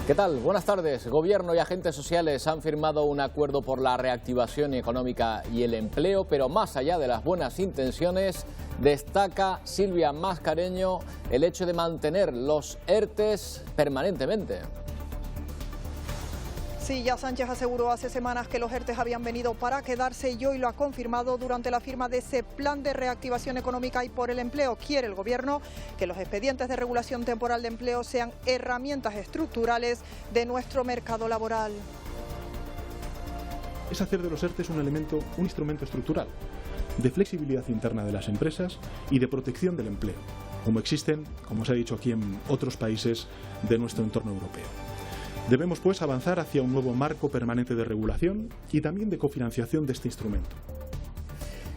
¿Qué tal? Buenas tardes. Gobierno y agentes sociales han firmado un acuerdo por la reactivación económica y el empleo, pero más allá de las buenas intenciones, destaca Silvia Mascareño el hecho de mantener los ERTEs permanentemente. Sí, ya Sánchez aseguró hace semanas que los ERTEs habían venido para quedarse y hoy lo ha confirmado durante la firma de ese plan de reactivación económica y por el empleo. Quiere el Gobierno que los expedientes de regulación temporal de empleo sean herramientas estructurales de nuestro mercado laboral. Es hacer de los ERTEs un instrumento estructural de flexibilidad interna de las empresas y de protección del empleo, como existen, como se ha dicho aquí, en otros países de nuestro entorno europeo. Debemos, pues, avanzar hacia un nuevo marco permanente de regulación y también de cofinanciación de este instrumento.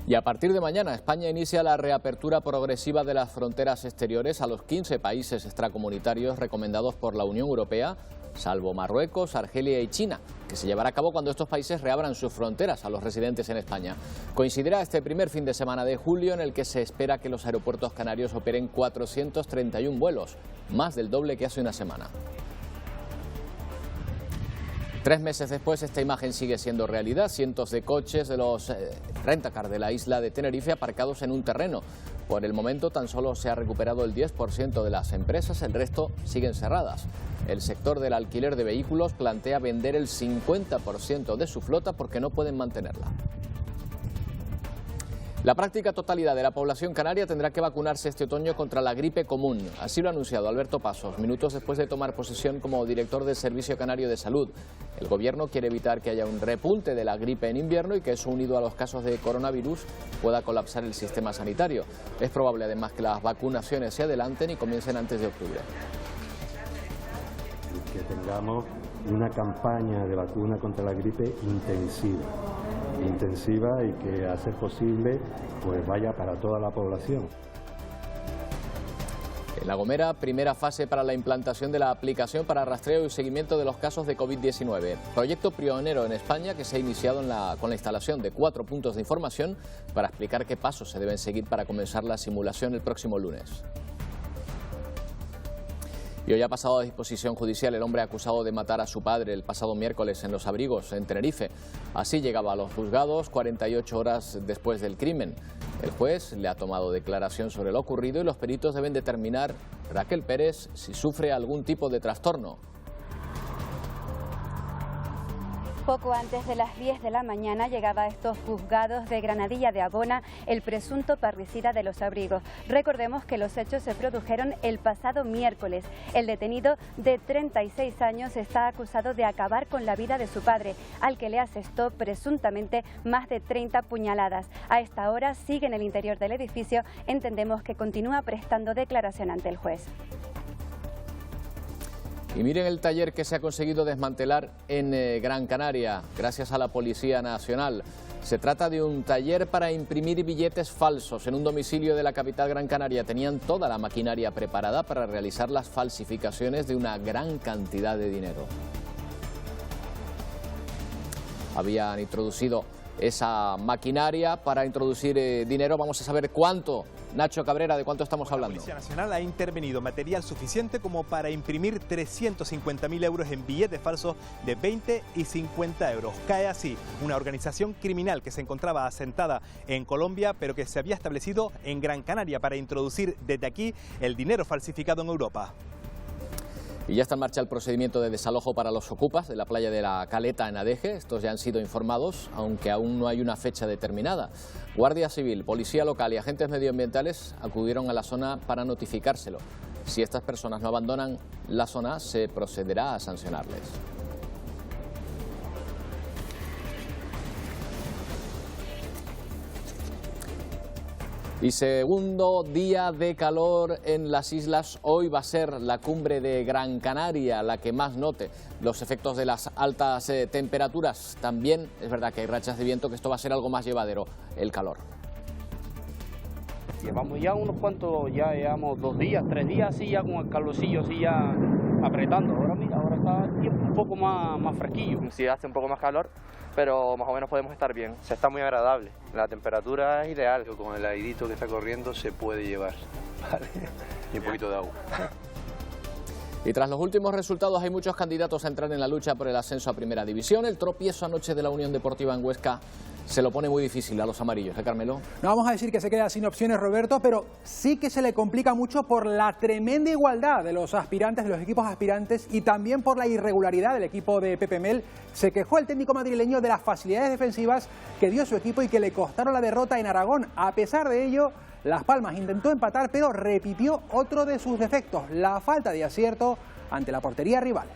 Y a partir de mañana, España inicia la reapertura progresiva de las fronteras exteriores a los 15 países extracomunitarios recomendados por la Unión Europea, salvo Marruecos, Argelia y China, que se llevará a cabo cuando estos países reabran sus fronteras a los residentes en España. Coincidirá este primer fin de semana de julio en el que se espera que los aeropuertos canarios operen 431 vuelos, más del doble que hace una semana. 3 meses después, esta imagen sigue siendo realidad. Cientos de coches de los rentacar de la isla de Tenerife aparcados en un terreno. Por el momento tan solo se ha recuperado el 10% de las empresas, el resto siguen cerradas. El sector del alquiler de vehículos plantea vender el 50% de su flota porque no pueden mantenerla. La práctica totalidad de la población canaria tendrá que vacunarse este otoño contra la gripe común. Así lo ha anunciado Alberto Pasos, minutos después de tomar posesión como director del Servicio Canario de Salud. El Gobierno quiere evitar que haya un repunte de la gripe en invierno y que eso, unido a los casos de coronavirus, pueda colapsar el sistema sanitario. Es probable además que las vacunaciones se adelanten y comiencen antes de octubre. Que tengamos una campaña de vacuna contra la gripe intensiva y que, a ser posible, pues vaya para toda la población. En La Gomera, primera fase para la implantación de la aplicación para rastreo y seguimiento de los casos de COVID-19. Proyecto pionero en España que se ha iniciado con la instalación de 4 puntos de información para explicar qué pasos se deben seguir para comenzar la simulación el próximo lunes. Y hoy ha pasado a disposición judicial el hombre acusado de matar a su padre el pasado miércoles en Los Abrigos, en Tenerife. Así llegaba a los juzgados 48 horas después del crimen. El juez le ha tomado declaración sobre lo ocurrido y los peritos deben determinar, Raquel Pérez, si sufre algún tipo de trastorno. Poco antes de las 10 de la mañana llegaba a estos juzgados de Granadilla de Abona el presunto parricida de Los Abrigos. Recordemos que los hechos se produjeron el pasado miércoles. El detenido de 36 años está acusado de acabar con la vida de su padre, al que le asestó presuntamente más de 30 puñaladas. A esta hora sigue en el interior del edificio. Entendemos que continúa prestando declaración ante el juez. Y miren el taller que se ha conseguido desmantelar en Gran Canaria, gracias a la Policía Nacional. Se trata de un taller para imprimir billetes falsos. En un domicilio de la capital Gran Canaria tenían toda la maquinaria preparada para realizar las falsificaciones de una gran cantidad de dinero. Habían introducido esa maquinaria para introducir dinero. Vamos a saber cuánto. Nacho Cabrera, ¿de cuánto estamos hablando? La Policía Nacional ha intervenido material suficiente como para imprimir 350.000 euros en billetes falsos de 20 y 50 euros. Cae así una organización criminal que se encontraba asentada en Colombia, pero que se había establecido en Gran Canaria para introducir desde aquí el dinero falsificado en Europa. Y ya está en marcha el procedimiento de desalojo para los ocupas de la playa de la Caleta en Adeje. Estos ya han sido informados, aunque aún no hay una fecha determinada. Guardia Civil, Policía Local y agentes medioambientales acudieron a la zona para notificárselo. Si estas personas no abandonan la zona, se procederá a sancionarles. Y segundo día de calor en las islas. Hoy va a ser la cumbre de Gran Canaria la que más note los efectos de las altas temperaturas. También es verdad que hay rachas de viento, que esto va a ser algo más llevadero, el calor. Llevamos ya unos cuantos, ya llevamos 2 días, 3 días, así ya con el calorcillo, así ya apretando. Ahora mira, ahora está el tiempo un poco más fresquillo. Sí, hace un poco más calor, pero más o menos podemos estar bien. Se está muy agradable, la temperatura es ideal. Con el airecito que está corriendo se puede llevar, ¿vale? Y un poquito de agua. Y tras los últimos resultados hay muchos candidatos a entrar en la lucha por el ascenso a Primera División. El tropiezo anoche de la Unión Deportiva en Huesca se lo pone muy difícil a los amarillos, ¿eh, Carmelo? No vamos a decir que se queda sin opciones, Roberto, pero sí que se le complica mucho por la tremenda igualdad de los aspirantes, de los equipos aspirantes, y también por la irregularidad del equipo de Pepe Mel. Se quejó el técnico madrileño de las facilidades defensivas que dio su equipo y que le costaron la derrota en Aragón. A pesar de ello, Las Palmas intentó empatar, pero repitió otro de sus defectos, la falta de acierto ante la portería rival.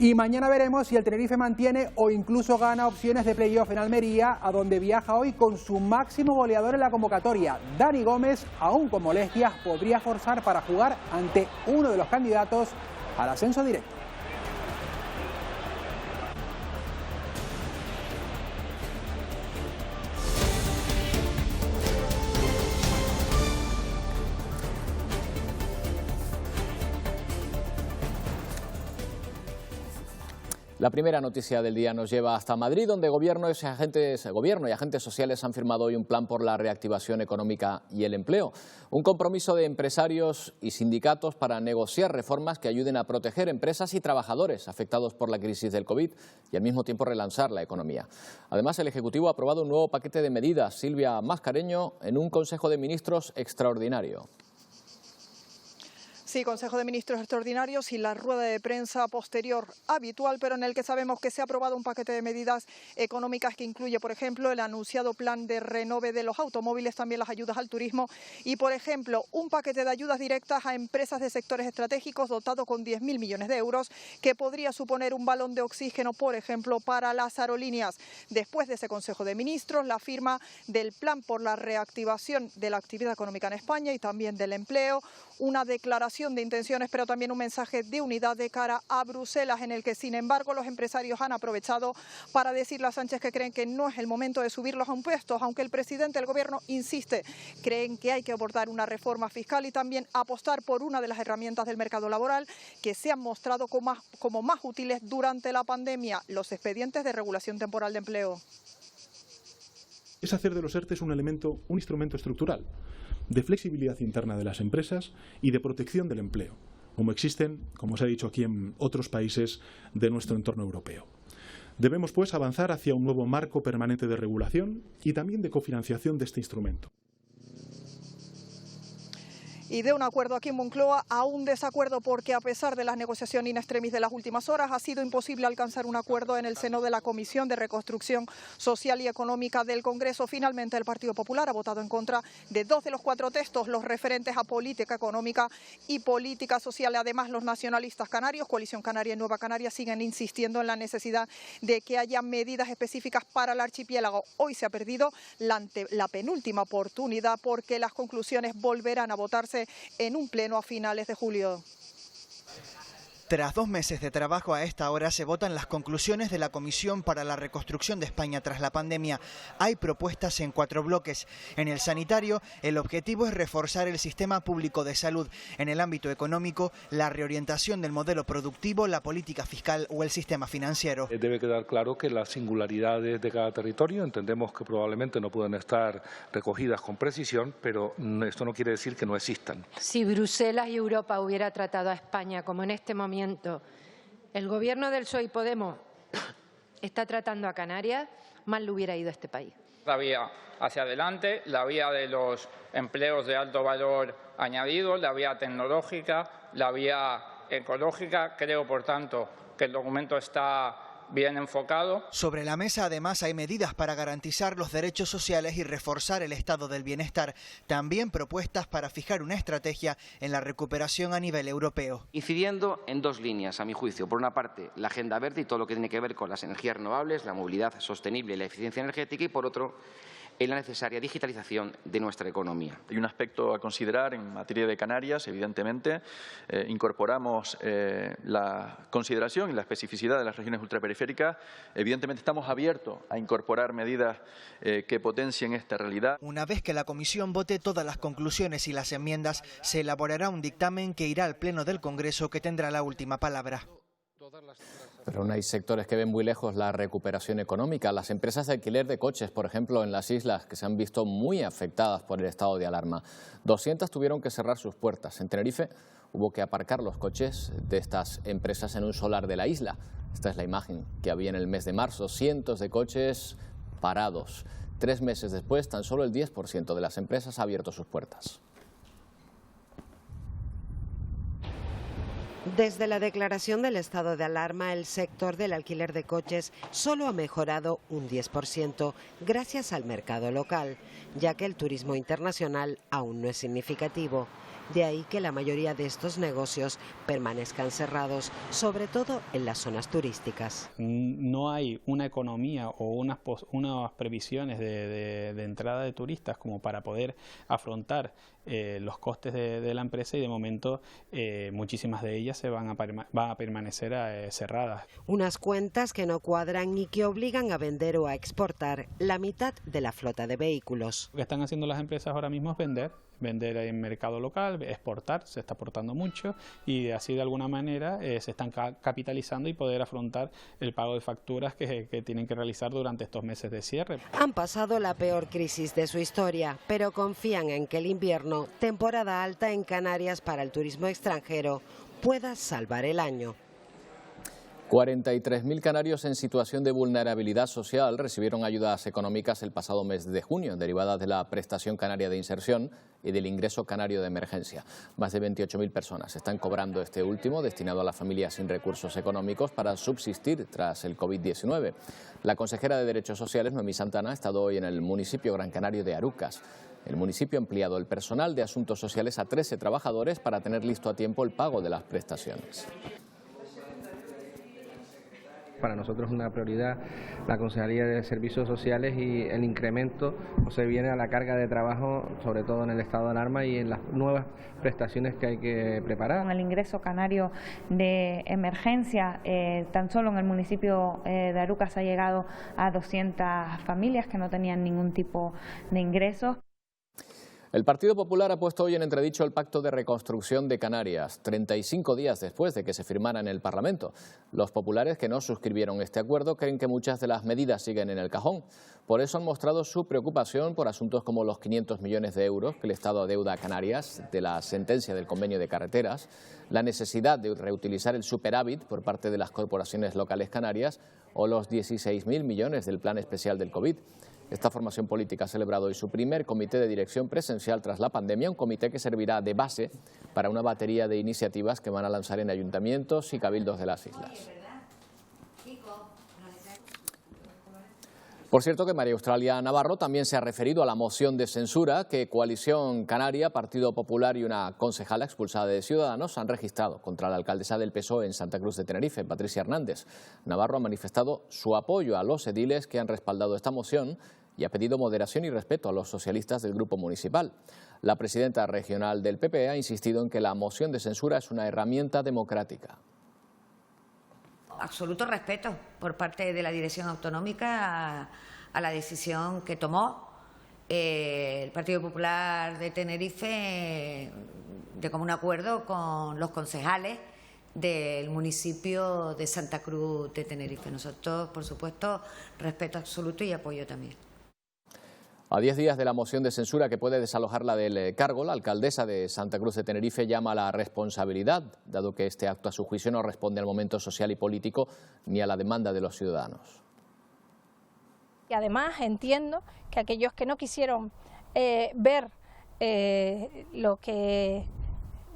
Y mañana veremos si el Tenerife mantiene o incluso gana opciones de playoff en Almería, a donde viaja hoy con su máximo goleador en la convocatoria. Dani Gómez, aún con molestias, podría forzar para jugar ante uno de los candidatos al ascenso directo. La primera noticia del día nos lleva hasta Madrid, donde gobierno y agentes sociales han firmado hoy un plan por la reactivación económica y el empleo. Un compromiso de empresarios y sindicatos para negociar reformas que ayuden a proteger empresas y trabajadores afectados por la crisis del COVID y al mismo tiempo relanzar la economía. Además, el Ejecutivo ha aprobado un nuevo paquete de medidas, Silvia Mascareño, en un Consejo de Ministros extraordinario. Sí, Consejo de Ministros extraordinarios y la rueda de prensa posterior habitual, pero en el que sabemos que se ha aprobado un paquete de medidas económicas que incluye, por ejemplo, el anunciado plan de renove de los automóviles, también las ayudas al turismo y, por ejemplo, un paquete de ayudas directas a empresas de sectores estratégicos dotado con 10.000 millones de euros, que podría suponer un balón de oxígeno, por ejemplo, para las aerolíneas. Después de ese Consejo de Ministros, la firma del plan por la reactivación de la actividad económica en España y también del empleo, una declaración de intenciones, pero también un mensaje de unidad de cara a Bruselas, en el que, sin embargo, los empresarios han aprovechado para decirle a Sánchez que creen que no es el momento de subir los impuestos, aunque el presidente del Gobierno insiste. Creen que hay que abordar una reforma fiscal y también apostar por una de las herramientas del mercado laboral que se han mostrado como más útiles durante la pandemia, los expedientes de regulación temporal de empleo. Es hacer de los ERTE un instrumento estructural de flexibilidad interna de las empresas y de protección del empleo, como existen, como se ha dicho aquí, en otros países de nuestro entorno europeo. Debemos, pues, avanzar hacia un nuevo marco permanente de regulación y también de cofinanciación de este instrumento. Y de un acuerdo aquí en Moncloa a un desacuerdo, porque a pesar de las negociaciones in extremis de las últimas horas ha sido imposible alcanzar un acuerdo en el seno de la Comisión de Reconstrucción Social y Económica del Congreso. Finalmente el Partido Popular ha votado en contra de 2 de los 4 textos, los referentes a política económica y política social. Además, los nacionalistas canarios, Coalición Canaria y Nueva Canaria, siguen insistiendo en la necesidad de que haya medidas específicas para el archipiélago. Hoy se ha perdido la penúltima oportunidad, porque las conclusiones volverán a votarse en un pleno a finales de julio. Tras 2 meses de trabajo, a esta hora se votan las conclusiones de la Comisión para la Reconstrucción de España tras la pandemia. Hay propuestas en 4 bloques. En el sanitario, el objetivo es reforzar el sistema público de salud. En el ámbito económico, la reorientación del modelo productivo, la política fiscal o el sistema financiero. Debe quedar claro que las singularidades de cada territorio entendemos que probablemente no pueden estar recogidas con precisión, pero esto no quiere decir que no existan. Si Bruselas y Europa hubiera tratado a España como en este momento el gobierno del PSOE y Podemos está tratando a Canarias, mal le hubiera ido a este país. La vía hacia adelante, la vía de los empleos de alto valor añadido, la vía tecnológica, la vía ecológica. Creo, por tanto, que el documento está bien enfocado. Sobre la mesa, además, hay medidas para garantizar los derechos sociales y reforzar el estado del bienestar. También propuestas para fijar una estrategia en la recuperación a nivel europeo. Incidiendo en 2 líneas, a mi juicio. Por una parte, la agenda verde y todo lo que tiene que ver con las energías renovables, la movilidad sostenible y la eficiencia energética, y por otro, en la necesaria digitalización de nuestra economía. Hay un aspecto a considerar en materia de Canarias, evidentemente. Incorporamos la consideración y la especificidad de las regiones ultraperiféricas. Evidentemente estamos abiertos a incorporar medidas que potencien esta realidad. Una vez que la Comisión vote todas las conclusiones y las enmiendas, se elaborará un dictamen que irá al Pleno del Congreso, que tendrá la última palabra. Pero aún hay sectores que ven muy lejos la recuperación económica. Las empresas de alquiler de coches, por ejemplo, en las islas, que se han visto muy afectadas por el estado de alarma. 200 tuvieron que cerrar sus puertas. En Tenerife hubo que aparcar los coches de estas empresas en un solar de la isla. Esta es la imagen que había en el mes de marzo. Cientos de coches parados. 3 meses después, tan solo el 10% de las empresas ha abierto sus puertas. Desde la declaración del estado de alarma, el sector del alquiler de coches solo ha mejorado un 10% gracias al mercado local, ya que el turismo internacional aún no es significativo. De ahí que la mayoría de estos negocios permanezcan cerrados, sobre todo en las zonas turísticas. No hay una economía o unas previsiones de entrada de turistas como para poder afrontar los costes de la empresa, y de momento muchísimas de ellas van a permanecer cerradas. Unas cuentas que no cuadran y que obligan a vender o a exportar la mitad de la flota de vehículos. Lo que están haciendo las empresas ahora mismo es vender en mercado local, exportar, se está exportando mucho, y así de alguna manera se están capitalizando y poder afrontar el pago de facturas que tienen que realizar durante estos meses de cierre. Han pasado la peor crisis de su historia, pero confían en que el invierno, temporada alta en Canarias para el turismo extranjero, pueda salvar el año. 43.000 canarios en situación de vulnerabilidad social recibieron ayudas económicas el pasado mes de junio, derivadas de la Prestación Canaria de Inserción y del Ingreso Canario de Emergencia. Más de 28.000 personas están cobrando este último, destinado a las familias sin recursos económicos para subsistir tras el COVID-19. La consejera de Derechos Sociales, Noemí Santana, ha estado hoy en el municipio gran canario de Arucas. El municipio ha ampliado el personal de asuntos sociales a 13 trabajadores para tener listo a tiempo el pago de las prestaciones. Para nosotros es una prioridad la Consejería de Servicios Sociales, y el incremento se viene a la carga de trabajo, sobre todo en el estado de alarma y en las nuevas prestaciones que hay que preparar. Con el ingreso canario de emergencia, tan solo en el municipio de Arucas ha llegado a 200 familias que no tenían ningún tipo de ingresos. El Partido Popular ha puesto hoy en entredicho el Pacto de Reconstrucción de Canarias, 35 días después de que se firmara en el Parlamento. Los populares que no suscribieron este acuerdo creen que muchas de las medidas siguen en el cajón. Por eso han mostrado su preocupación por asuntos como los 500 millones de euros que el Estado adeuda a Canarias de la sentencia del convenio de carreteras, la necesidad de reutilizar el superávit por parte de las corporaciones locales canarias o los 16.000 millones del plan especial del COVID. Esta formación política ha celebrado hoy su primer comité de dirección presencial tras la pandemia, un comité que servirá de base para una batería de iniciativas que van a lanzar en ayuntamientos y cabildos de las islas. Por cierto que María Australia Navarro también se ha referido a la moción de censura que Coalición Canaria, Partido Popular y una concejala expulsada de Ciudadanos han registrado contra la alcaldesa del PSOE en Santa Cruz de Tenerife, Patricia Hernández. Navarro ha manifestado su apoyo a los ediles que han respaldado esta moción y ha pedido moderación y respeto a los socialistas del grupo municipal. La presidenta regional del PP ha insistido en que la moción de censura es una herramienta democrática. Absoluto respeto por parte de la dirección autonómica a la decisión que tomó el Partido Popular de Tenerife de común acuerdo con los concejales del municipio de Santa Cruz de Tenerife. Nosotros, por supuesto, respeto absoluto y apoyo también. A 10 días de la moción de censura que puede desalojarla del cargo, la alcaldesa de Santa Cruz de Tenerife llama a la responsabilidad, dado que este acto a su juicio no responde al momento social y político ni a la demanda de los ciudadanos. Y además entiendo que aquellos que no quisieron ver lo que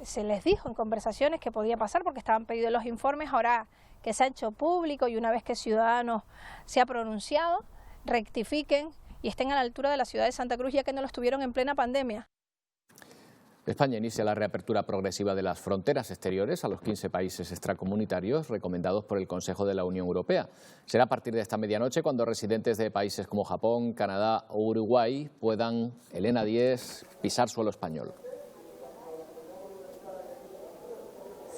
se les dijo en conversaciones que podía pasar porque estaban pedidos los informes, ahora que se ha hecho público y una vez que Ciudadanos se ha pronunciado, rectifiquen y estén a la altura de la ciudad de Santa Cruz, ya que no lo estuvieron en plena pandemia. España inicia la reapertura progresiva de las fronteras exteriores a los 15 países extracomunitarios recomendados por el Consejo de la Unión Europea. Será a partir de esta medianoche cuando residentes de países como Japón, Canadá o Uruguay puedan, Elena Díez, pisar suelo español.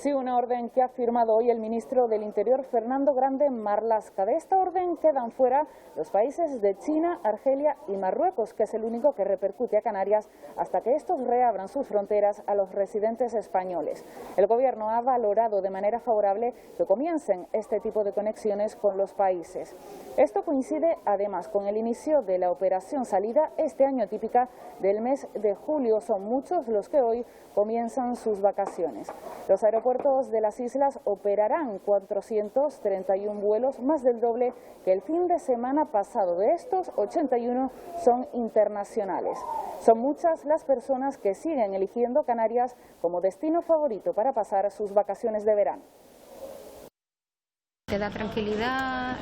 Sí, una orden que ha firmado hoy el ministro del Interior, Fernando Grande Marlaska. De esta orden quedan fuera los países de China, Argelia y Marruecos, que es el único que repercute a Canarias hasta que estos reabran sus fronteras a los residentes españoles. El Gobierno ha valorado de manera favorable que comiencen este tipo de conexiones con los países. Esto coincide además con el inicio de la operación salida este año típica del mes de julio. Son muchos los que hoy comienzan sus vacaciones. Los aeropuertos de las islas operarán 431 vuelos, más del doble que el fin de semana pasado. De estos, 81 son internacionales. Son muchas las personas que siguen eligiendo Canarias como destino favorito para pasar sus vacaciones de verano. Te da tranquilidad,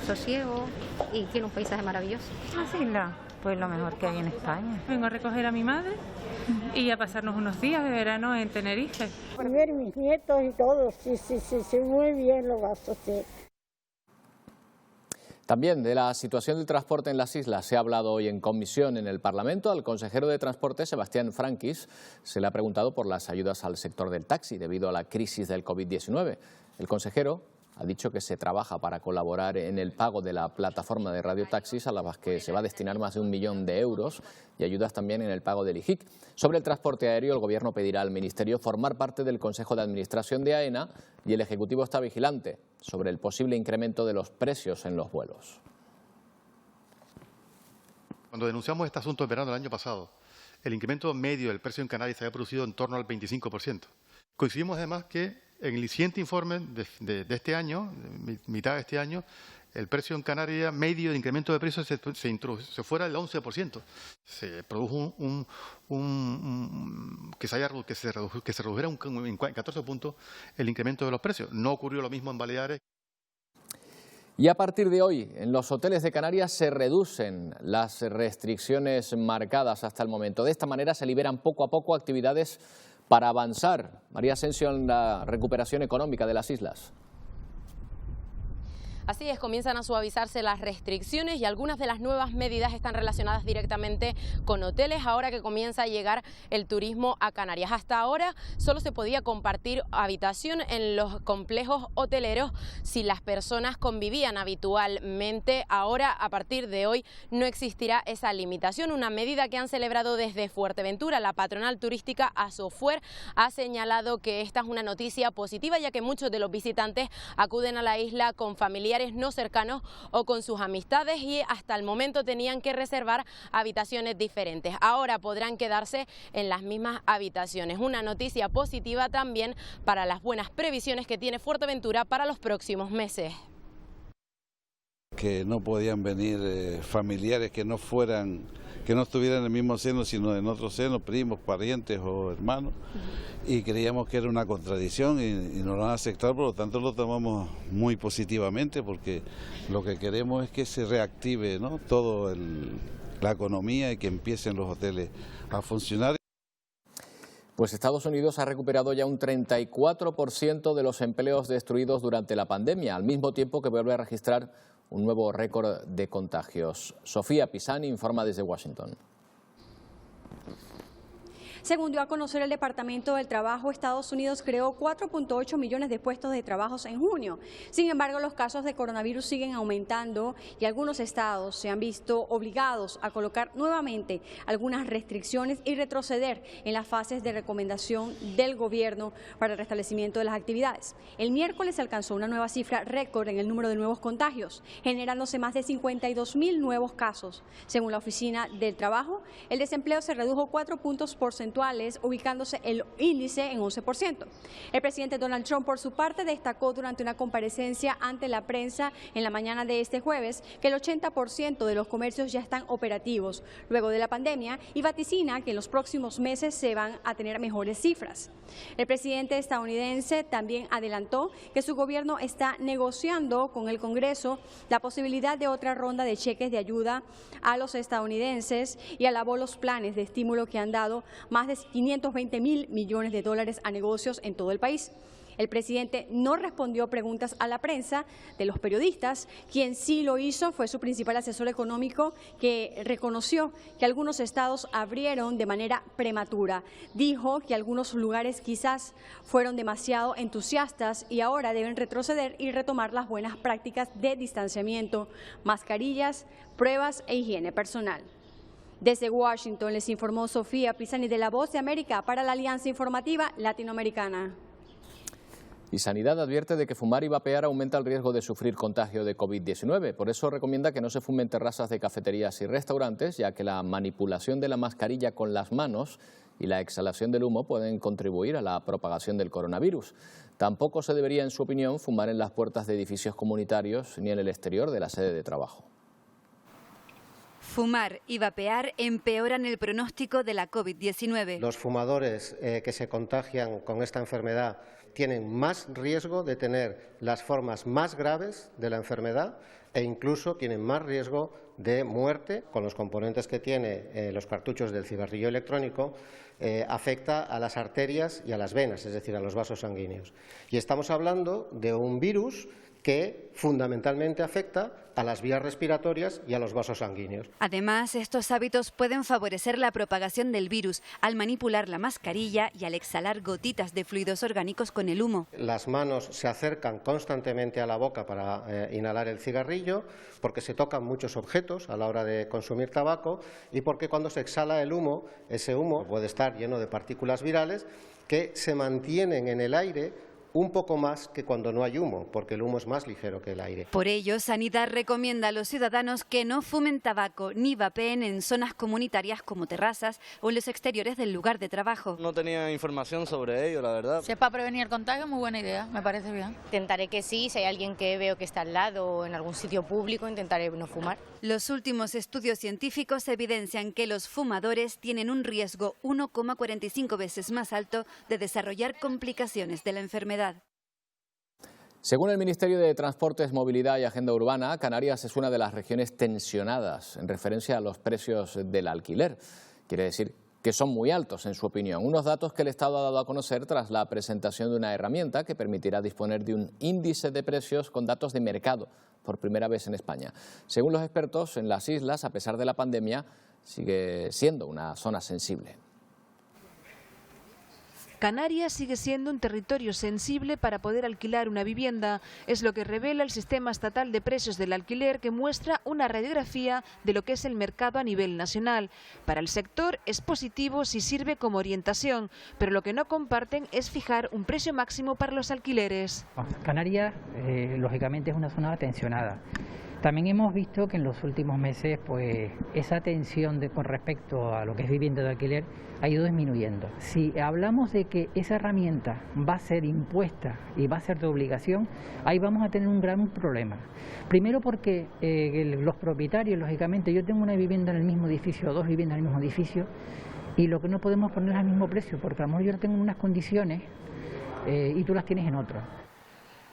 sosiego y tiene un paisaje maravilloso. Las islas, pues lo mejor que hay en España. Vengo a recoger a mi madre y a pasarnos unos días de verano en Tenerife. Por ver mis nietos y todo, sí, muy bien lo paso, sí. También de la situación del transporte en las islas se ha hablado hoy en comisión en el Parlamento. Al consejero de Transporte, Sebastián Franquis, se le ha preguntado por las ayudas al sector del taxi debido a la crisis del COVID-19. El consejero ha dicho que se trabaja para colaborar en el pago de la plataforma de radiotaxis a las que se va a destinar más de 1 millón de euros y ayudas también en el pago del IJIC. Sobre el transporte aéreo, el Gobierno pedirá al Ministerio formar parte del Consejo de Administración de AENA y el Ejecutivo está vigilante sobre el posible incremento de los precios en los vuelos. Cuando denunciamos este asunto en verano del año pasado, el incremento medio del precio en Canarias se había producido en torno al 25%. Coincidimos además que en el siguiente informe de este año, mitad de este año, el precio en Canarias medio de incremento de precios se fuera del 11%. Se produjo que se redujera en 14 puntos el incremento de los precios. No ocurrió lo mismo en Baleares. Y a partir de hoy, en los hoteles de Canarias se reducen las restricciones marcadas hasta el momento. De esta manera se liberan poco a poco actividades para avanzar, María Asensio, en la recuperación económica de las islas. Así es, comienzan a suavizarse las restricciones y algunas de las nuevas medidas están relacionadas directamente con hoteles ahora que comienza a llegar el turismo a Canarias. Hasta ahora solo se podía compartir habitación en los complejos hoteleros si las personas convivían habitualmente. Ahora, a partir de hoy, no existirá esa limitación, una medida que han celebrado desde Fuerteventura. La patronal turística Asofuer ha señalado que esta es una noticia positiva, ya que muchos de los visitantes acuden a la isla con familiares no cercanos o con sus amistades y hasta el momento tenían que reservar habitaciones diferentes. Ahora podrán quedarse en las mismas habitaciones. Una noticia positiva también para las buenas previsiones que tiene Fuerteventura para los próximos meses. Que no podían venir familiares que no estuvieran en el mismo seno, sino en otro seno, primos, parientes o hermanos, y creíamos que era una contradicción y nos lo han aceptado, por lo tanto lo tomamos muy positivamente, porque lo que queremos es que se reactive, ¿no?, toda la economía y que empiecen los hoteles a funcionar. Pues Estados Unidos ha recuperado ya un 34% de los empleos destruidos durante la pandemia, al mismo tiempo que vuelve a registrar un nuevo récord de contagios. Sofía Pisani informa desde Washington. Según dio a conocer el Departamento del Trabajo, Estados Unidos creó 4.8 millones de puestos de trabajo en junio. Sin embargo, los casos de coronavirus siguen aumentando y algunos estados se han visto obligados a colocar nuevamente algunas restricciones y retroceder en las fases de recomendación del gobierno para el restablecimiento de las actividades. El miércoles se alcanzó una nueva cifra récord en el número de nuevos contagios, generándose más de 52.000 nuevos casos. Según la Oficina del Trabajo, el desempleo se redujo 4 puntos porcentuales, ubicándose el índice en 11%. El presidente Donald Trump, por su parte, destacó durante una comparecencia ante la prensa en la mañana de este jueves que el 80% de los comercios ya están operativos luego de la pandemia y vaticina que en los próximos meses se van a tener mejores cifras. El presidente estadounidense también adelantó que su gobierno está negociando con el Congreso la posibilidad de otra ronda de cheques de ayuda a los estadounidenses y alabó los planes de estímulo que han dado más de 520.000 millones de dólares a negocios en todo el país. El presidente no respondió preguntas a la prensa de los periodistas. Quien sí lo hizo fue su principal asesor económico, que reconoció que algunos estados abrieron de manera prematura. Dijo que algunos lugares quizás fueron demasiado entusiastas y ahora deben retroceder y retomar las buenas prácticas de distanciamiento, mascarillas, pruebas e higiene personal. Desde Washington les informó Sofía Pisani de La Voz de América para la Alianza Informativa Latinoamericana. Y Sanidad advierte de que fumar y vapear aumenta el riesgo de sufrir contagio de COVID-19. Por eso recomienda que no se fumen en terrazas de cafeterías y restaurantes, ya que la manipulación de la mascarilla con las manos y la exhalación del humo pueden contribuir a la propagación del coronavirus. Tampoco se debería, en su opinión, fumar en las puertas de edificios comunitarios ni en el exterior de la sede de trabajo. Fumar y vapear empeoran el pronóstico de la COVID-19. Los fumadores que se contagian con esta enfermedad tienen más riesgo de tener las formas más graves de la enfermedad e incluso tienen más riesgo de muerte. Con los componentes que tiene los cartuchos del cigarrillo electrónico, afecta a las arterias y a las venas, es decir, a los vasos sanguíneos. Y estamos hablando de un virus que fundamentalmente afecta a las vías respiratorias y a los vasos sanguíneos. Además, estos hábitos pueden favorecer la propagación del virus al manipular la mascarilla y al exhalar gotitas de fluidos orgánicos con el humo. Las manos se acercan constantemente a la boca para inhalar el cigarrillo, porque se tocan muchos objetos a la hora de consumir tabaco y porque cuando se exhala el humo, ese humo puede estar lleno de partículas virales que se mantienen en el aire un poco más que cuando no hay humo, porque el humo es más ligero que el aire. Por ello, Sanidad recomienda a los ciudadanos que no fumen tabaco ni vapeen en zonas comunitarias como terrazas o en los exteriores del lugar de trabajo. No tenía información sobre ello, la verdad. Si es para prevenir el contagio, muy buena idea, me parece bien. Intentaré que sí, si hay alguien que veo que está al lado o en algún sitio público, intentaré no fumar. Los últimos estudios científicos evidencian que los fumadores tienen un riesgo 1,45 veces más alto de desarrollar complicaciones de la enfermedad. Según el Ministerio de Transportes, Movilidad y Agenda Urbana, Canarias es una de las regiones tensionadas en referencia a los precios del alquiler. Quiere decir que son muy altos, en su opinión. Unos datos que el Estado ha dado a conocer tras la presentación de una herramienta que permitirá disponer de un índice de precios con datos de mercado por primera vez en España. Según los expertos, en las islas, a pesar de la pandemia, sigue siendo una zona sensible. Canarias sigue siendo un territorio sensible para poder alquilar una vivienda. Es lo que revela el Sistema Estatal de Precios del Alquiler, que muestra una radiografía de lo que es el mercado a nivel nacional. Para el sector es positivo si sirve como orientación, pero lo que no comparten es fijar un precio máximo para los alquileres. Canarias, lógicamente, es una zona tensionada. También hemos visto que en los últimos meses pues esa tensión con respecto a lo que es vivienda de alquiler ha ido disminuyendo. Si hablamos de que esa herramienta va a ser impuesta y va a ser de obligación, ahí vamos a tener un gran problema. Primero porque los propietarios, lógicamente, yo tengo una vivienda en el mismo edificio o dos viviendas en el mismo edificio y lo que no podemos poner es al mismo precio, porque a lo mejor yo tengo unas condiciones y tú las tienes en otras.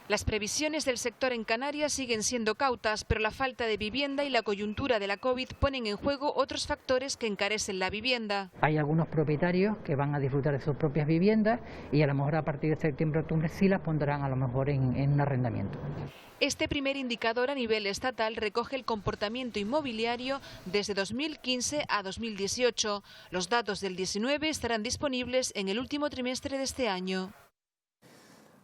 Las previsiones del sector en Canarias siguen siendo cautas, pero la falta de vivienda y la coyuntura de la COVID ponen en juego otros factores que encarecen la vivienda. Hay algunos propietarios que van a disfrutar de sus propias viviendas y a lo mejor a partir de septiembre o octubre sí las pondrán a lo mejor en un arrendamiento. Este primer indicador a nivel estatal recoge el comportamiento inmobiliario desde 2015 a 2018. Los datos del 19 estarán disponibles en el último trimestre de este año.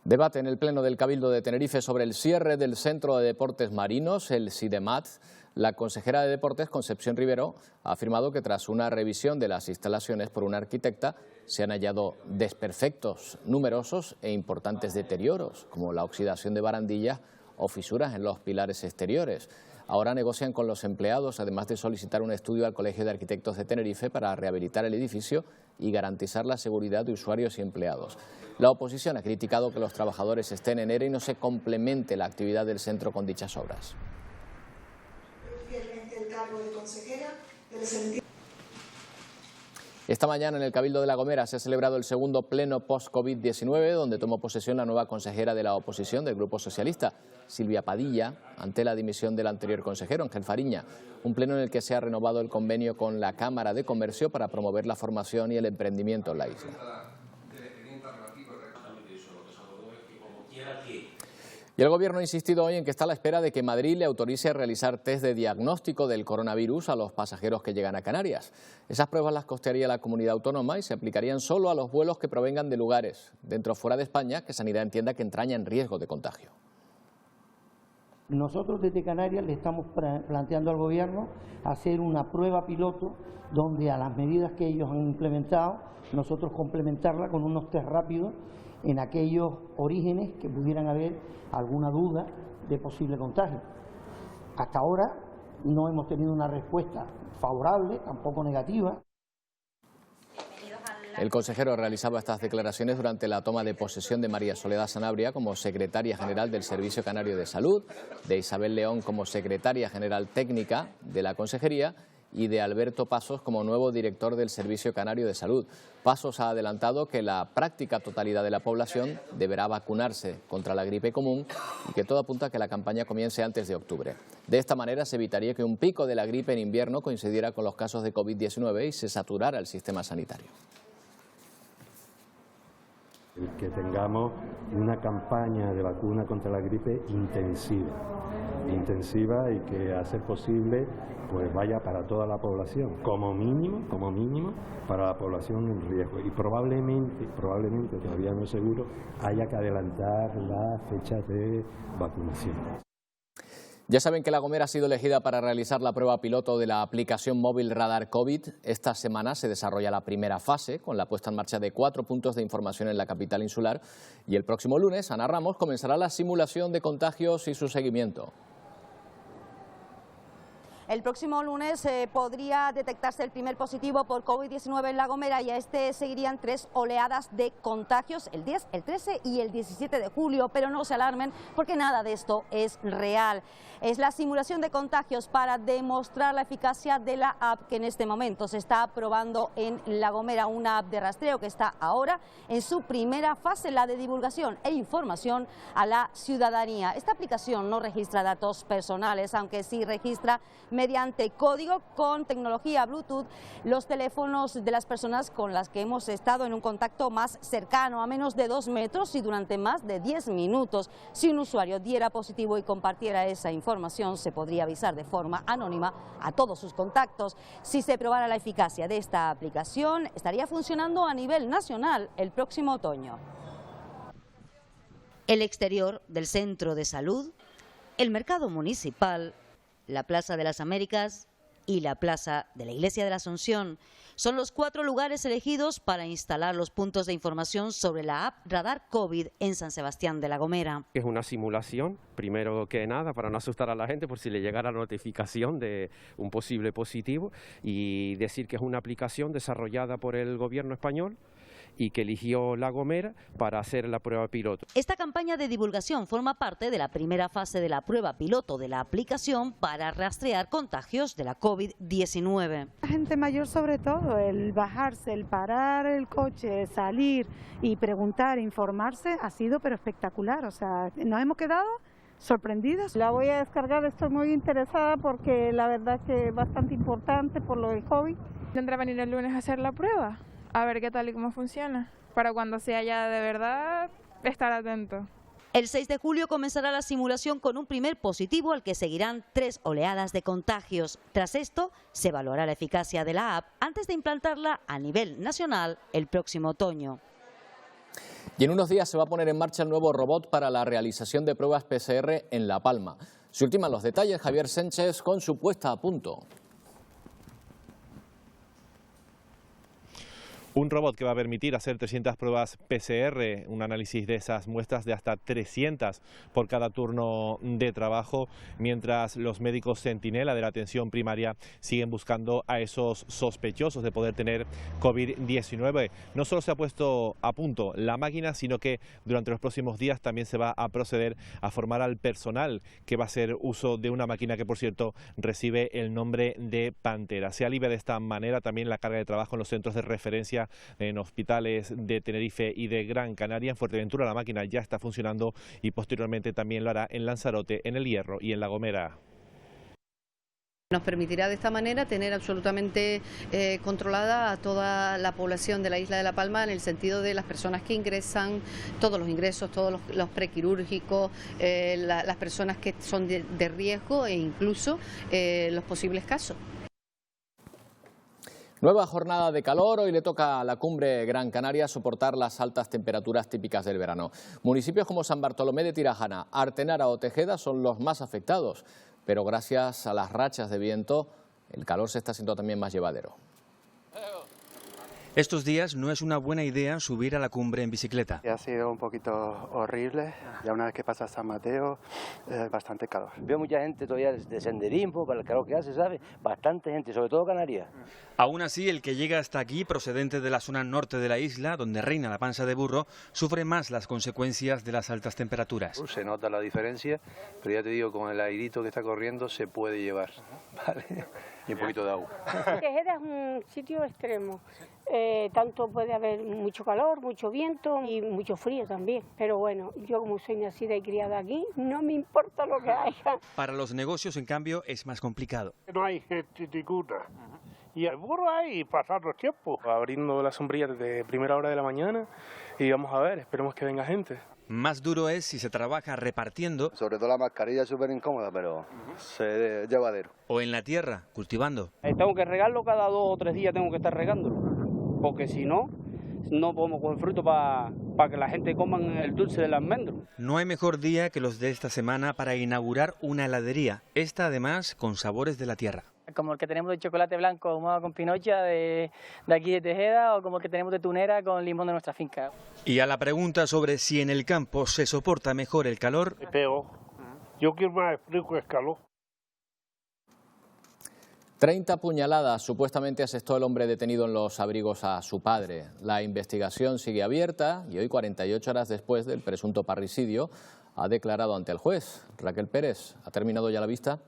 Debate en el Pleno del Cabildo de Tenerife sobre el cierre del Centro de Deportes Marinos, el SIDEMAT. La consejera de Deportes, Concepción Rivero, ha afirmado que tras una revisión de las instalaciones por una arquitecta se han hallado desperfectos numerosos e importantes deterioros, como la oxidación de barandillas o fisuras en los pilares exteriores. Ahora negocian con los empleados, además de solicitar un estudio al Colegio de Arquitectos de Tenerife para rehabilitar el edificio y garantizar la seguridad de usuarios y empleados. La oposición ha criticado que los trabajadores estén en ERE y no se complemente la actividad del centro con dichas obras. Esta mañana en el Cabildo de La Gomera se ha celebrado el segundo pleno post-COVID-19, donde tomó posesión la nueva consejera de la oposición del Grupo Socialista, Silvia Padilla, ante la dimisión del anterior consejero, Ángel Fariña. Un pleno en el que se ha renovado el convenio con la Cámara de Comercio para promover la formación y el emprendimiento en la isla. Y el Gobierno ha insistido hoy en que está a la espera de que Madrid le autorice a realizar test de diagnóstico del coronavirus a los pasajeros que llegan a Canarias. Esas pruebas las costearía la comunidad autónoma y se aplicarían solo a los vuelos que provengan de lugares, dentro o fuera de España, que Sanidad entienda que entrañan riesgo de contagio. Nosotros desde Canarias le estamos planteando al Gobierno hacer una prueba piloto donde a las medidas que ellos han implementado, nosotros complementarla con unos test rápidos en aquellos orígenes que pudieran haber alguna duda de posible contagio. Hasta ahora no hemos tenido una respuesta favorable, tampoco negativa. El consejero realizaba estas declaraciones durante la toma de posesión de María Soledad Sanabria como secretaria general del Servicio Canario de Salud, de Isabel León como secretaria general técnica de la Consejería y de Alberto Pasos como nuevo director del Servicio Canario de Salud. Pasos ha adelantado que la práctica totalidad de la población deberá vacunarse contra la gripe común y que todo apunta a que la campaña comience antes de octubre. De esta manera se evitaría que un pico de la gripe en invierno coincidiera con los casos de COVID-19 y se saturara el sistema sanitario. Que tengamos una campaña de vacuna contra la gripe intensiva y que a ser posible pues vaya para toda la población, como mínimo para la población en riesgo, y probablemente, todavía no es seguro, haya que adelantar la fecha de vacunación. Ya saben que La Gomera ha sido elegida para realizar la prueba piloto de la aplicación móvil Radar COVID. Esta semana se desarrolla la primera fase con la puesta en marcha de 4 puntos de información en la capital insular y el próximo lunes Ana Ramos comenzará la simulación de contagios y su seguimiento. El próximo lunes podría detectarse el primer positivo por COVID-19 en La Gomera y a este seguirían 3 oleadas de contagios, el 10, el 13 y el 17 de julio, pero no se alarmen porque nada de esto es real. Es la simulación de contagios para demostrar la eficacia de la app que en este momento se está probando en La Gomera, una app de rastreo que está ahora en su primera fase, la de divulgación e información a la ciudadanía. Esta aplicación no registra datos personales, aunque sí registra mediante código con tecnología Bluetooth los teléfonos de las personas con las que hemos estado en un contacto más cercano, a menos de 2 metros y durante más de 10 minutos. Si un usuario diera positivo y compartiera esa información, se podría avisar de forma anónima a todos sus contactos. Si se probara la eficacia de esta aplicación, estaría funcionando a nivel nacional el próximo otoño. El exterior del centro de salud, el mercado municipal, la Plaza de las Américas y la Plaza de la Iglesia de la Asunción son los 4 lugares elegidos para instalar los puntos de información sobre la app Radar COVID en San Sebastián de La Gomera. Es una simulación, primero que nada, para no asustar a la gente por si le llegara la notificación de un posible positivo, y decir que es una aplicación desarrollada por el gobierno español y que eligió La Gomera para hacer la prueba piloto. Esta campaña de divulgación forma parte de la primera fase de la prueba piloto de la aplicación para rastrear contagios de la COVID-19. La gente mayor sobre todo, el bajarse, el parar el coche, salir y preguntar, informarse, ha sido pero espectacular. O sea, nos hemos quedado sorprendidos. La voy a descargar, estoy muy interesada porque la verdad que es bastante importante por lo del COVID. ¿Tendrá venir el lunes a hacer la prueba? A ver qué tal y cómo funciona, para cuando sea ya de verdad estar atento. El 6 de julio comenzará la simulación con un primer positivo al que seguirán 3 oleadas de contagios. Tras esto, se evaluará la eficacia de la app antes de implantarla a nivel nacional el próximo otoño. Y en unos días se va a poner en marcha el nuevo robot para la realización de pruebas PCR en La Palma. Se ultiman los detalles Javier Sánchez con su puesta a punto. Un robot que va a permitir hacer 300 pruebas PCR, un análisis de esas muestras de hasta 300 por cada turno de trabajo, mientras los médicos centinela de la atención primaria siguen buscando a esos sospechosos de poder tener COVID-19. No solo se ha puesto a punto la máquina, sino que durante los próximos días también se va a proceder a formar al personal que va a hacer uso de una máquina que, por cierto, recibe el nombre de Pantera. Se alivia de esta manera también la carga de trabajo en los centros de referencia en hospitales de Tenerife y de Gran Canaria. En Fuerteventura la máquina ya está funcionando y posteriormente también lo hará en Lanzarote, en El Hierro y en La Gomera. Nos permitirá de esta manera tener absolutamente controlada a toda la población de la isla de La Palma, en el sentido de las personas que ingresan, todos los ingresos, todos los prequirúrgicos, las personas que son de riesgo e incluso los posibles casos. Nueva jornada de calor, hoy le toca a la cumbre Gran Canaria soportar las altas temperaturas típicas del verano. Municipios como San Bartolomé de Tirajana, Artenara o Tejeda son los más afectados, pero gracias a las rachas de viento el calor se está haciendo también más llevadero. Estos días no es una buena idea subir a la cumbre en bicicleta. Ha sido un poquito horrible, ya una vez que pasa San Mateo, bastante calor. Veo mucha gente todavía de senderismo, para el calor que hace, ¿sabes? Bastante gente, sobre todo Canarias. Aún así, el que llega hasta aquí, procedente de la zona norte de la isla, donde reina la panza de burro, sufre más las consecuencias de las altas temperaturas. Se nota la diferencia, pero ya te digo, con el airito que está corriendo se puede llevar, ¿vale? Y un poquito de agua. Tejeda es un sitio extremo. Tanto puede haber mucho calor, mucho viento y mucho frío también. Pero bueno, yo como soy nacida y criada aquí, no me importa lo que haya. Para los negocios, en cambio, es más complicado. No hay gente ninguna. Y el burro ahí pasando tiempo. Abriendo la sombrilla desde primera hora de la mañana y vamos a ver, esperemos que venga gente. Más duro es si se trabaja repartiendo. Sobre todo la mascarilla es súper incómoda, pero se llevadero. O en la tierra, cultivando. Tengo que regarlo cada 2 o 3 días, tengo que estar regándolo, porque si no, no podemos coger fruto para que la gente coma el dulce del almendro. No hay mejor día que los de esta semana para inaugurar una heladería, esta además con sabores de la tierra. Como el que tenemos de chocolate blanco ahumado con pinocha de aquí de Tejeda, o como el que tenemos de tunera con limón de nuestra finca. Y a la pregunta sobre si en el campo se soporta mejor el calor... Peor. Yo quiero más frío que el calor. 30 puñaladas supuestamente asestó el hombre detenido en los abrigos a su padre. La investigación sigue abierta y hoy, 48 horas después del presunto parricidio, ha declarado ante el juez. Raquel Pérez, ¿ha terminado ya la vista?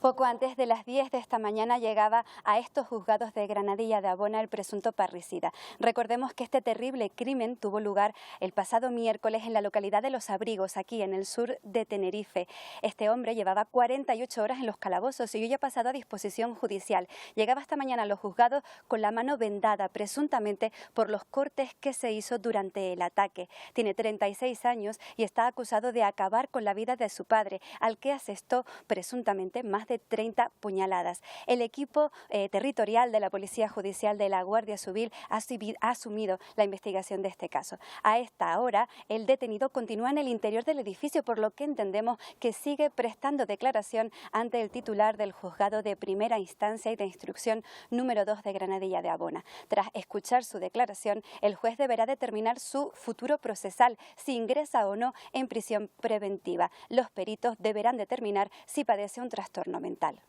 Poco antes de las 10 de esta mañana llegaba a estos juzgados de Granadilla de Abona el presunto parricida. Recordemos que este terrible crimen tuvo lugar el pasado miércoles en la localidad de Los Abrigos, aquí en el sur de Tenerife. Este hombre llevaba 48 horas en los calabozos y hoy ha pasado a disposición judicial. Llegaba esta mañana a los juzgados con la mano vendada, presuntamente por los cortes que se hizo durante el ataque. Tiene 36 años y está acusado de acabar con la vida de su padre, al que asestó presuntamente más de 30 puñaladas. El equipo territorial de la Policía Judicial de la Guardia Civil ha asumido la investigación de este caso. A esta hora, el detenido continúa en el interior del edificio, por lo que entendemos que sigue prestando declaración ante el titular del juzgado de primera instancia y de instrucción número 2 de Granadilla de Abona. Tras escuchar su declaración, el juez deberá determinar su futuro procesal, si ingresa o no en prisión preventiva. Los peritos deberán determinar si padece un trastorno mental.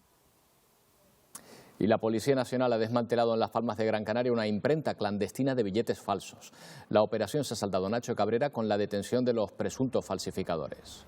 Y la Policía Nacional ha desmantelado en Las Palmas de Gran Canaria una imprenta clandestina de billetes falsos. La operación se ha saldado, Nacho Cabrera, con la detención de los presuntos falsificadores.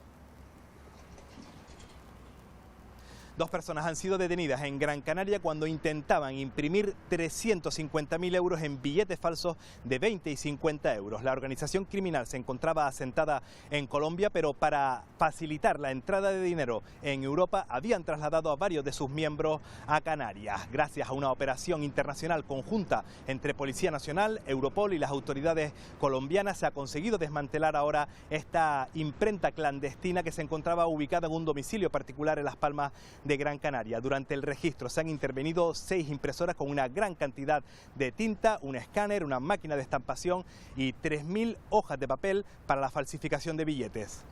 2 personas han sido detenidas en Gran Canaria cuando intentaban imprimir 350.000 euros en billetes falsos de 20 y 50 euros. La organización criminal se encontraba asentada en Colombia, pero para facilitar la entrada de dinero en Europa habían trasladado a varios de sus miembros a Canarias. Gracias a una operación internacional conjunta entre Policía Nacional, Europol y las autoridades colombianas, se ha conseguido desmantelar ahora esta imprenta clandestina que se encontraba ubicada en un domicilio particular en Las Palmas de Gran Canaria. Durante el registro se han intervenido 6 impresoras con una gran cantidad de tinta, un escáner, una máquina de estampación y 3.000 hojas de papel para la falsificación de billetes.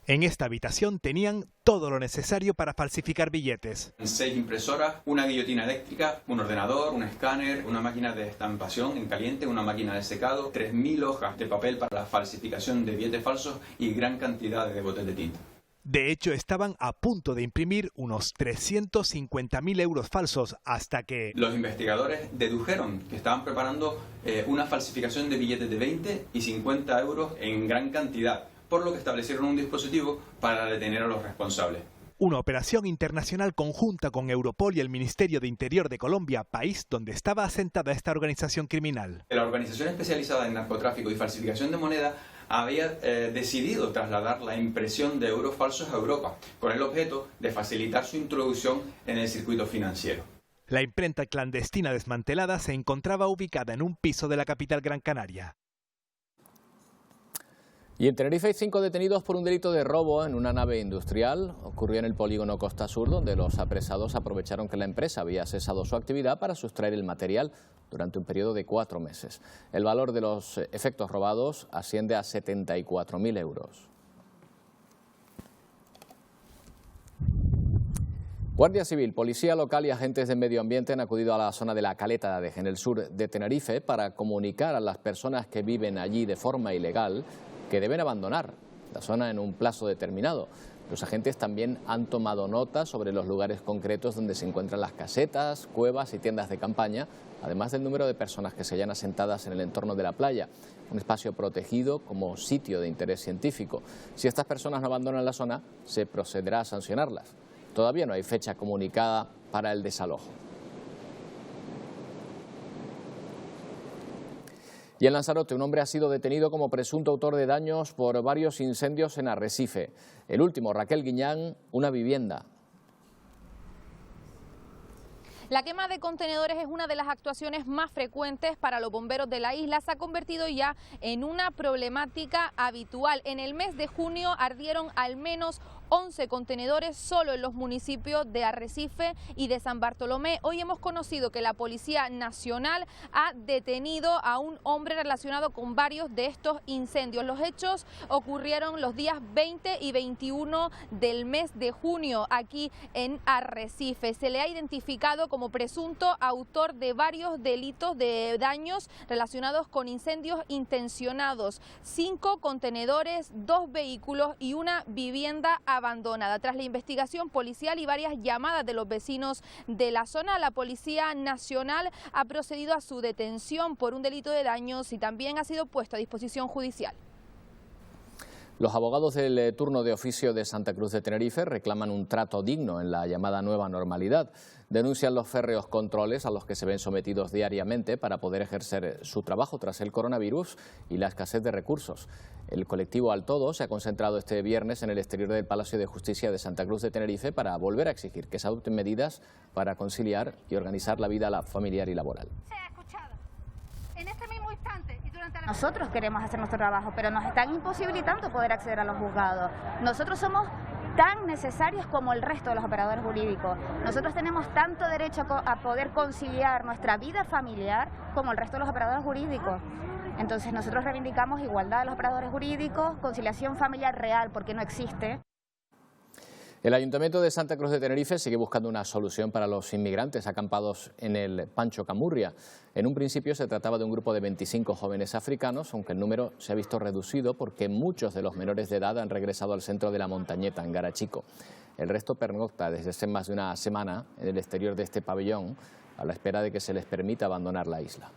En esta habitación tenían todo lo necesario para falsificar billetes. 6 impresoras, una guillotina eléctrica, un ordenador, un escáner, una máquina de estampación en caliente, una máquina de secado, 3.000 hojas de papel para la falsificación de billetes falsos y gran cantidad de botes de tinta. De hecho, estaban a punto de imprimir unos 350.000 euros falsos hasta que los investigadores dedujeron que estaban preparando una falsificación de billetes de 20 y 50 euros en gran cantidad, por lo que establecieron un dispositivo para detener a los responsables. Una operación internacional conjunta con Europol y el Ministerio de Interior de Colombia, país donde estaba asentada esta organización criminal. La organización especializada en narcotráfico y falsificación de moneda había decidido trasladar la impresión de euros falsos a Europa, con el objeto de facilitar su introducción en el circuito financiero. La imprenta clandestina desmantelada se encontraba ubicada en un piso de la capital Gran Canaria. Y en Tenerife hay 5 detenidos por un delito de robo en una nave industrial. Ocurrió en el polígono Costa Sur, donde los apresados aprovecharon que la empresa había cesado su actividad para sustraer el material durante un periodo de 4 meses. El valor de los efectos robados asciende a 74.000 euros. Guardia Civil, Policía Local y agentes de medio ambiente han acudido a la zona de la Caleta de en el sur de Tenerife para comunicar a las personas que viven allí de forma ilegal que deben abandonar la zona en un plazo determinado. Los agentes también han tomado nota sobre los lugares concretos donde se encuentran las casetas, cuevas y tiendas de campaña, además del número de personas que se hallan asentadas en el entorno de la playa, un espacio protegido como sitio de interés científico. Si estas personas no abandonan la zona, se procederá a sancionarlas. Todavía no hay fecha comunicada para el desalojo. Y en Lanzarote, un hombre ha sido detenido como presunto autor de daños por varios incendios en Arrecife. El último, Raquel Guiñán, una vivienda. La quema de contenedores es una de las actuaciones más frecuentes para los bomberos de la isla. Se ha convertido ya en una problemática habitual. En el mes de junio ardieron al menos 11 contenedores solo en los municipios de Arrecife y de San Bartolomé. Hoy hemos conocido que la Policía Nacional ha detenido a un hombre relacionado con varios de estos incendios. Los hechos ocurrieron los días 20 y 21 del mes de junio aquí en Arrecife. Se le ha identificado como presunto autor de varios delitos de daños relacionados con incendios intencionados. 5 contenedores, 2 vehículos y una vivienda abandonada. Tras la investigación policial y varias llamadas de los vecinos de la zona, la Policía Nacional ha procedido a su detención por un delito de daños y también ha sido puesto a disposición judicial. Los abogados del turno de oficio de Santa Cruz de Tenerife reclaman un trato digno en la llamada nueva normalidad. Denuncian los férreos controles a los que se ven sometidos diariamente para poder ejercer su trabajo tras el coronavirus y la escasez de recursos. El colectivo Al Todo se ha concentrado este viernes en el exterior del Palacio de Justicia de Santa Cruz de Tenerife para volver a exigir que se adopten medidas para conciliar y organizar la vida familiar y laboral. Nosotros queremos hacer nuestro trabajo, pero nos están imposibilitando poder acceder a los juzgados. Nosotros somos tan necesarios como el resto de los operadores jurídicos. Nosotros tenemos tanto derecho a poder conciliar nuestra vida familiar como el resto de los operadores jurídicos. Entonces nosotros reivindicamos igualdad de los operadores jurídicos, conciliación familiar real, porque no existe. El Ayuntamiento de Santa Cruz de Tenerife sigue buscando una solución para los inmigrantes acampados en el Pancho Camurria. En un principio se trataba de un grupo de 25 jóvenes africanos, aunque el número se ha visto reducido porque muchos de los menores de edad han regresado al centro de la Montañeta, en Garachico. El resto pernocta desde hace más de una semana en el exterior de este pabellón, a la espera de que se les permita abandonar la isla.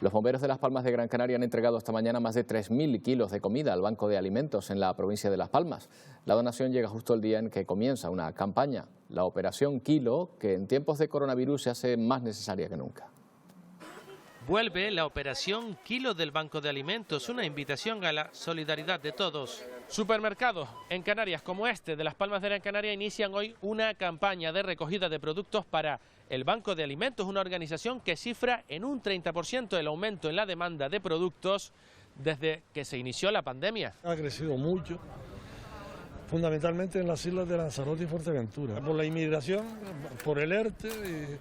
Los bomberos de Las Palmas de Gran Canaria han entregado esta mañana más de 3.000 kilos de comida al Banco de Alimentos en la provincia de Las Palmas. La donación llega justo el día en que comienza una campaña, la Operación Kilo, que en tiempos de coronavirus se hace más necesaria que nunca. Vuelve la Operación Kilo del Banco de Alimentos, una invitación a la solidaridad de todos. Supermercados en Canarias como este de Las Palmas de Gran Canaria inician hoy una campaña de recogida de productos para el Banco de Alimentos, una organización que cifra en un 30% el aumento en la demanda de productos desde que se inició la pandemia. Ha crecido mucho, fundamentalmente en las islas de Lanzarote y Fuerteventura, por la inmigración, por el ERTE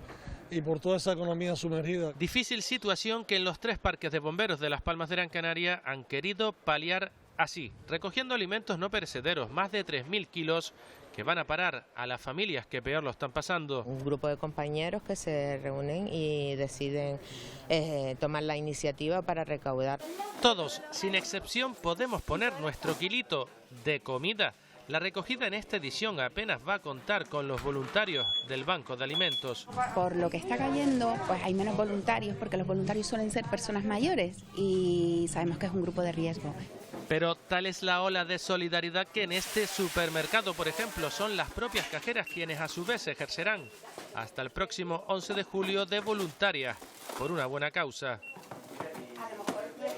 y por toda esa economía sumergida. Difícil situación que en los 3 parques de bomberos de Las Palmas de Gran Canaria han querido paliar así, recogiendo alimentos no perecederos, más de 3.000 kilos que van a parar a las familias que peor lo están pasando. Un grupo de compañeros que se reúnen y deciden tomar la iniciativa para recaudar. Todos, sin excepción, podemos poner nuestro kilito de comida. La recogida en esta edición apenas va a contar con los voluntarios del Banco de Alimentos. Por lo que está cayendo, pues hay menos voluntarios, porque los voluntarios suelen ser personas mayores y sabemos que es un grupo de riesgo. Pero tal es la ola de solidaridad que en este supermercado, por ejemplo, son las propias cajeras quienes a su vez ejercerán hasta el próximo 11 de julio de voluntarias por una buena causa.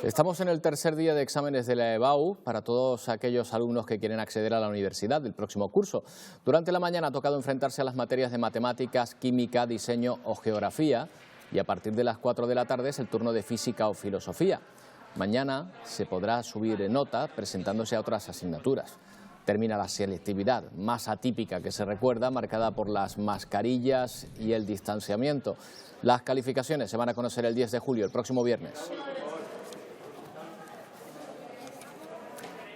Estamos en el tercer día de exámenes de la EBAU para todos aquellos alumnos que quieren acceder a la universidad del próximo curso. Durante la mañana ha tocado enfrentarse a las materias de matemáticas, química, diseño o geografía y a partir de las 4 de la tarde es el turno de física o filosofía. Mañana se podrá subir nota presentándose a otras asignaturas. Termina la selectividad más atípica que se recuerda, marcada por las mascarillas y el distanciamiento. Las calificaciones se van a conocer el 10 de julio, el próximo viernes.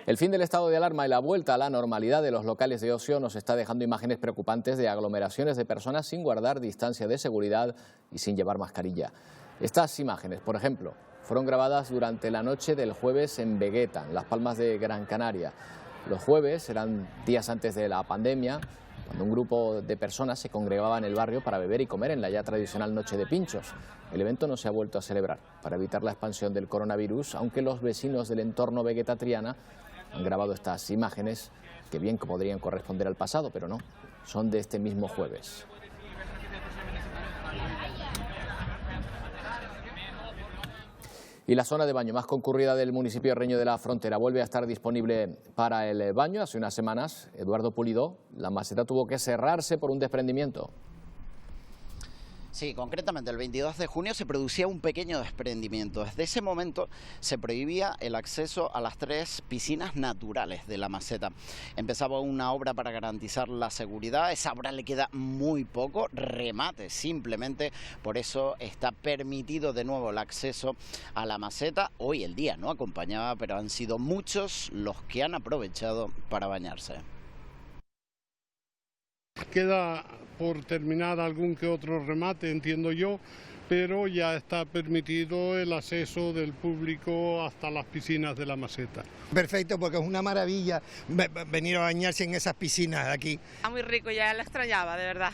El fin del estado de alarma y la vuelta a la normalidad de los locales de ocio nos está dejando imágenes preocupantes de aglomeraciones de personas sin guardar distancia de seguridad y sin llevar mascarilla. Estas imágenes, por ejemplo, fueron grabadas durante la noche del jueves en Vegueta, en Las Palmas de Gran Canaria. Los jueves eran días antes de la pandemia, cuando un grupo de personas se congregaba en el barrio para beber y comer en la ya tradicional noche de pinchos. El evento no se ha vuelto a celebrar para evitar la expansión del coronavirus, aunque los vecinos del entorno Vegueta-Triana han grabado estas imágenes que bien que podrían corresponder al pasado, pero no, son de este mismo jueves. Y la zona de baño más concurrida del municipio reño de la Frontera vuelve a estar disponible para el baño. Hace unas semanas, Eduardo Pulido, la Maseta tuvo que cerrarse por un desprendimiento. Sí, concretamente el 22 de junio se producía un pequeño desprendimiento. Desde ese momento se prohibía el acceso a las 3 piscinas naturales de la Maseta. Empezaba una obra para garantizar la seguridad, esa obra le queda muy poco, remate simplemente, por eso está permitido de nuevo el acceso a la Maseta. Hoy el día no acompañaba, pero han sido muchos los que han aprovechado para bañarse. Queda por terminar algún que otro remate, entiendo yo, pero ya está permitido el acceso del público hasta las piscinas de la Maseta. Perfecto, porque es una maravilla venir a bañarse en esas piscinas de aquí. Está muy rico, ya lo extrañaba, de verdad.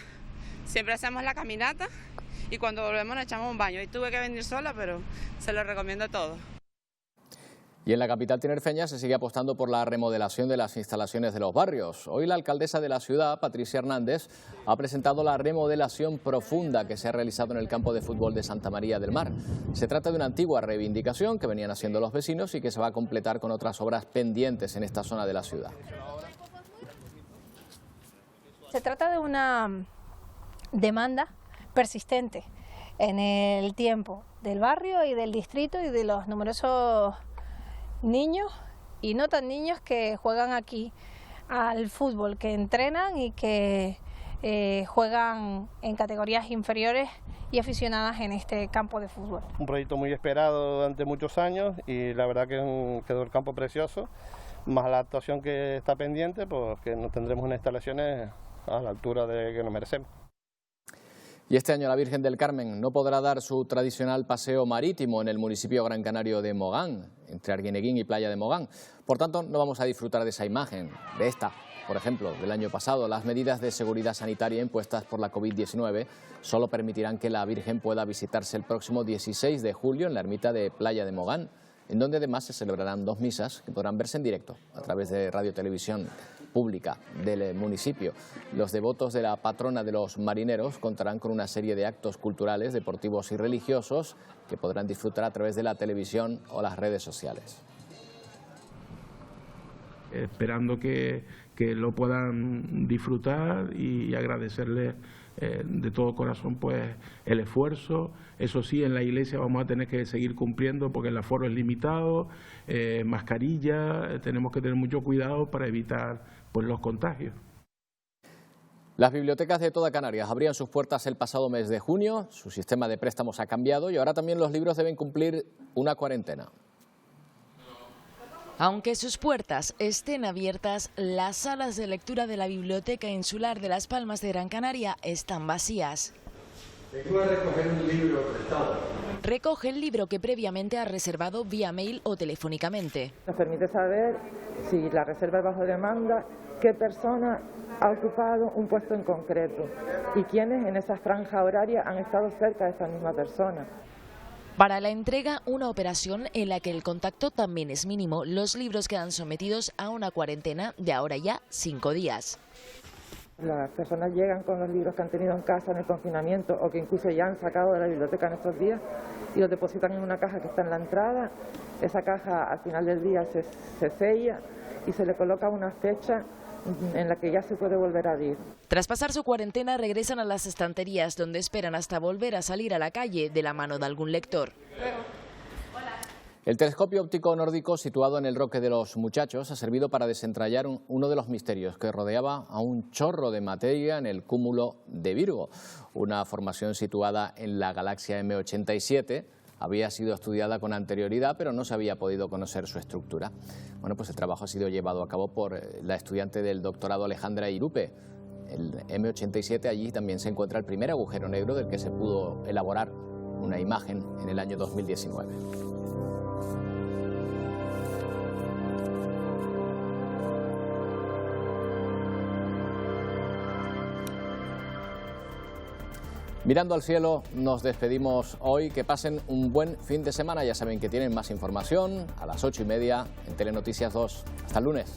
Siempre hacemos la caminata y cuando volvemos nos echamos un baño. Y tuve que venir sola, pero se lo recomiendo a todos. Y en la capital tinerfeña se sigue apostando por la remodelación de las instalaciones de los barrios. Hoy la alcaldesa de la ciudad, Patricia Hernández, ha presentado la remodelación profunda que se ha realizado en el campo de fútbol de Santa María del Mar. Se trata de una antigua reivindicación que venían haciendo los vecinos y que se va a completar con otras obras pendientes en esta zona de la ciudad. Se trata de una demanda persistente en el tiempo del barrio y del distrito y de los numerosos niños y no tan niños que juegan aquí al fútbol, que entrenan y que juegan en categorías inferiores y aficionadas en este campo de fútbol. Un proyecto muy esperado durante muchos años y la verdad que quedó el campo precioso, más la actuación que está pendiente, pues que nos tendremos unas instalaciones a la altura de que nos merecemos. Y este año la Virgen del Carmen no podrá dar su tradicional paseo marítimo en el municipio gran canario de Mogán, entre Arguineguín y Playa de Mogán. Por tanto, no vamos a disfrutar de esa imagen, de esta, por ejemplo, del año pasado. Las medidas de seguridad sanitaria impuestas por la COVID-19 solo permitirán que la Virgen pueda visitarse el próximo 16 de julio en la ermita de Playa de Mogán, en donde además se celebrarán 2 misas que podrán verse en directo a través de Radio Televisión Pública del municipio. Los devotos de la patrona de los marineros contarán con una serie de actos culturales, deportivos y religiosos que podrán disfrutar a través de la televisión o las redes sociales. Esperando que lo puedan disfrutar y agradecerles de todo corazón pues el esfuerzo. Eso sí, en la iglesia vamos a tener que seguir cumpliendo porque el aforo es limitado, mascarilla, tenemos que tener mucho cuidado para evitar pues los contagios. Las bibliotecas de toda Canarias abrían sus puertas el pasado mes de junio, su sistema de préstamos ha cambiado y ahora también los libros deben cumplir una cuarentena. Aunque sus puertas estén abiertas, las salas de lectura de la Biblioteca Insular de Las Palmas de Gran Canaria están vacías. Vengo a recoger un libro prestado. recoge el libro que previamente ha reservado vía mail o telefónicamente. Nos permite saber si la reserva es bajo demanda, qué persona ha ocupado un puesto en concreto y quiénes en esa franja horaria han estado cerca de esa misma persona. Para la entrega, una operación en la que el contacto también es mínimo. Los libros quedan sometidos a una cuarentena de ahora ya 5 días. Las personas llegan con los libros que han tenido en casa en el confinamiento o que incluso ya han sacado de la biblioteca en estos días y los depositan en una caja que está en la entrada. Esa caja al final del día se sella y se le coloca una fecha en la que ya se puede volver a abrir. Tras pasar su cuarentena regresan a las estanterías donde esperan hasta volver a salir a la calle de la mano de algún lector. El telescopio óptico nórdico situado en el Roque de los Muchachos ha servido para desentrañar uno de los misterios que rodeaba a un chorro de materia en el cúmulo de Virgo, una formación situada en la galaxia M87. Había sido estudiada con anterioridad, pero no se había podido conocer su estructura. Bueno, pues el trabajo ha sido llevado a cabo por la estudiante del doctorado Alejandra Irupe. El M87, allí también se encuentra el primer agujero negro del que se pudo elaborar una imagen en el año 2019. Mirando al cielo, nos despedimos hoy. Que pasen un buen fin de semana. Ya saben que tienen más información a las 8:30 en Telenoticias 2. Hasta el lunes.